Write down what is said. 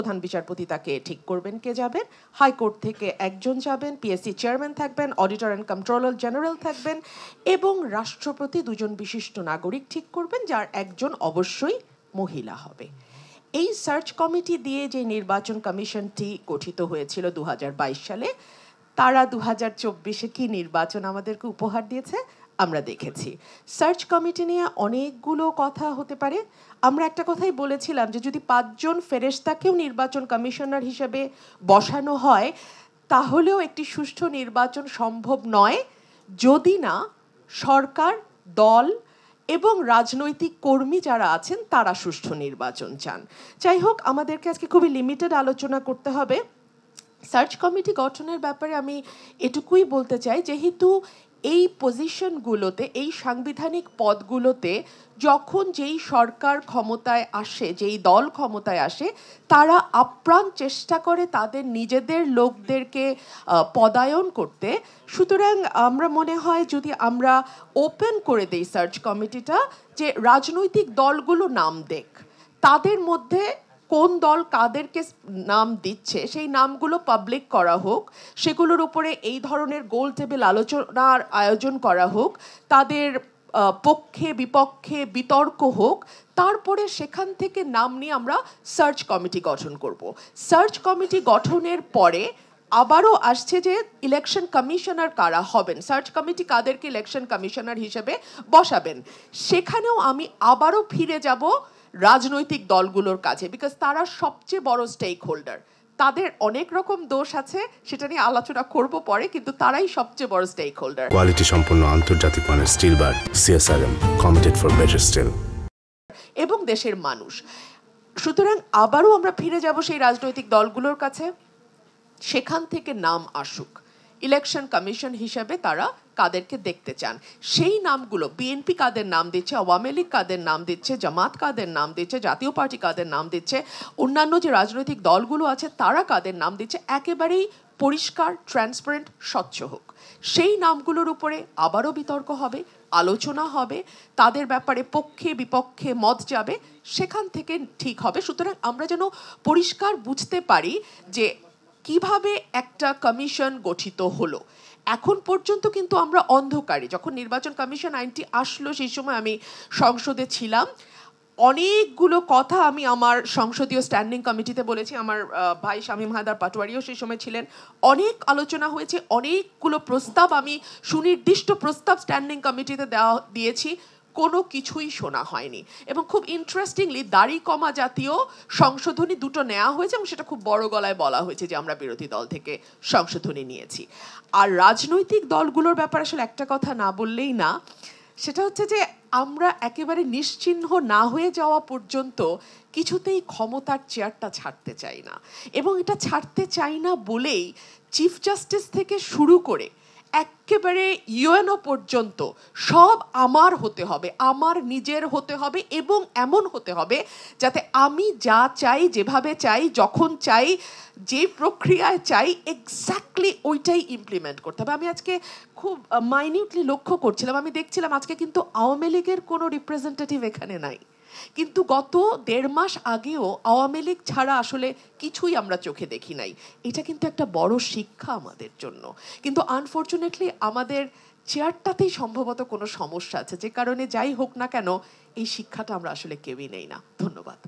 প্রধান বিচারপতি তাকে ঠিক করবেন কে যাবেন, হাইকোর্ট থেকে একজন যাবেন, পিএসসি চেয়ারম্যান থাকবেন, অডিটর অ্যান্ড কন্ট্রোলার জেনারেল থাকবেন, এবং রাষ্ট্রপতি দুজন বিশিষ্ট নাগরিক ঠিক করবেন, যার একজন অবশ্যই মহিলা হবে। এই সার্চ কমিটি দিয়ে যে নির্বাচন কমিশনটি গঠিত হয়েছিল 2022 সালে, তারা 2024-এ কি নির্বাচন আমাদেরকে উপহার দিয়েছে আমরা দেখেছি। সার্চ কমিটি নিয়ে অনেকগুলো কথা হতে পারে। আমরা একটা কথাই বলেছিলাম যে যদি 5 জন ফেরেশতাকেও নির্বাচন কমিশনার হিসেবে বসানো হয়, তাহলেও একটি সুষ্ঠু নির্বাচন সম্ভব নয় যদি না সরকার, দল এবং রাজনৈতিক কর্মী যারা আছেন তারা সুষ্ঠু নির্বাচন চান। যাই হোক, আমাদেরকে আজকে খুবই লিমিটেড আলোচনা করতে হবে। সার্চ কমিটি গঠনের ব্যাপারে আমি এটুকুই বলতে চাই, যেহেতু এই পজিশনগুলোতে, এই সাংবিধানিক পদগুলোতে যখন যেই সরকার ক্ষমতায় আসে, যেই দল ক্ষমতায় আসে, তারা আপ্রাণ চেষ্টা করে তাদের নিজেদের লোকদেরকে পদায়ন করতে। সুতরাং আমরা মনে হয় যদি আমরা ওপেন করে দেই সার্চ কমিটিটা, যে রাজনৈতিক দলগুলো নাম দেখ, তাদের মধ্যে কোন দল কাদেরকে নাম দিচ্ছে সেই নামগুলো পাবলিক করা হোক, সেগুলোর উপরে এই ধরনের গোল টেবিল আলোচনার আয়োজন করা হোক, তাদের পক্ষে বিপক্ষে বিতর্ক হোক, তারপরে সেখান থেকে নাম নিয়ে আমরা সার্চ কমিটি গঠন করব। সার্চ কমিটি গঠনের পরে আবারও আসছে যে ইলেকশন কমিশনার কারা হবেন, সার্চ কমিটি কাদেরকে ইলেকশন কমিশনার হিসেবে বসাবেন, সেখানেও আমি আবারও ফিরে যাব রাজনৈতিক দলগুলোর কাছে, বিকজ তারা সবচেয়ে বড় স্টেক হোল্ডার। তাদের অনেক রকম দোষ আছে, সেটা নিয়ে আলোচনা করব পরে, কিন্তু তারাই সবচেয়ে বড় স্টেক হোল্ডার। কোয়ালিটি সম্পন্ন আন্তর্জাতিক মানের still bar CSRM, committed for better still, এবং দেশের মানুষ। সুতরাং আবারও আমরা ফিরে যাব সেই রাজনৈতিক দলগুলোর কাছে, সেখান থেকে নাম আসুক ইলেকশন কমিশন হিসেবে তারা কাদেরকে দেখতে চান। সেই নামগুলো বিএনপি কাদের নাম দিচ্ছে, আওয়ামী লীগ কাদের নাম দিচ্ছে, জামাত কাদের নাম দিচ্ছে, জাতীয় পার্টি কাদের নাম দিচ্ছে, অন্যান্য যে রাজনৈতিক দলগুলো আছে তারা কাদের নাম দিচ্ছে, একেবারেই পরিষ্কার, ট্রান্সপারেন্ট, স্বচ্ছ হোক। সেই নামগুলোর উপরে আবারও বিতর্ক হবে, আলোচনা হবে, তাদের ব্যাপারে পক্ষে বিপক্ষে মত যাবে, সেখান থেকে ঠিক হবে। সুতরাং আমরা যেন পরিষ্কার বুঝতে পারি যে কিভাবে একটা কমিশন গঠিত হলো। এখন পর্যন্ত কিন্তু আমরা অন্ধকারে, যখন নির্বাচন কমিশন আইনটি আসলো সেই সময় আমি সংসদে ছিলাম, অনেকগুলো কথা আমি আমার সংসদীয় স্ট্যান্ডিং কমিটিতে বলেছি, আমার ভাই শামীম হায়দার পাটোয়ারিও সেই সময় ছিলেন, অনেক আলোচনা হয়েছে, অনেকগুলো প্রস্তাব, আমি সুনির্দিষ্ট প্রস্তাব স্ট্যান্ডিং কমিটিতে দিয়েছি, কোনো কিছুই শোনা হয়নি। এবং খুব ইন্টারেস্টিংলি দাড়ি কমা জাতীয় সংশোধনী দুটো নেওয়া হয়েছে, এবং সেটা খুব বড় গলায় বলা হয়েছে যে আমরা বিরোধী দল থেকে সংশোধনী নিয়েছি। আর রাজনৈতিক দলগুলোর ব্যাপারে আসলে একটা কথা না বললেই না, সেটা হচ্ছে যে আমরা একেবারে নিশ্চিহ্ন না হয়ে যাওয়া পর্যন্ত কিছুতেই ক্ষমতার চেয়ারটা ছাড়তে চাই না। এবং এটা ছাড়তে চাই না বলেই চিফ জাস্টিস থেকে শুরু করে একেবারে ইউএনও পর্যন্ত সব আমার হতে হবে, আমার নিজের হতে হবে, এবং এমন হতে হবে যাতে আমি যা চাই, যেভাবে চাই, যখন চাই, যে প্রক্রিয়ায় চাই, এক্স্যাক্টলি ওইটাই ইমপ্লিমেন্ট করতে হবে। আমি আজকে খুব মাইনিউটলি লক্ষ্য করছিলাম, আমি দেখছিলাম আজকে কিন্তু আওয়ামী লীগের কোনো রিপ্রেজেন্টেটিভ এখানে নাই, কিন্তু গত 1.5 মাস আগেও আওয়ামী লীগ ছাড়া আসলে কিছুই আমরা চোখে দেখি নাই। এটা কিন্তু একটা বড় শিক্ষা আমাদের জন্য। কিন্তু আনফর্চুনেটলি আমাদের চেয়ারটাতেই সম্ভবত কোনো সমস্যা আছে, যে কারণে যাই হোক না কেন এই শিক্ষাটা আমরা আসলে কেউই নেই না। ধন্যবাদ।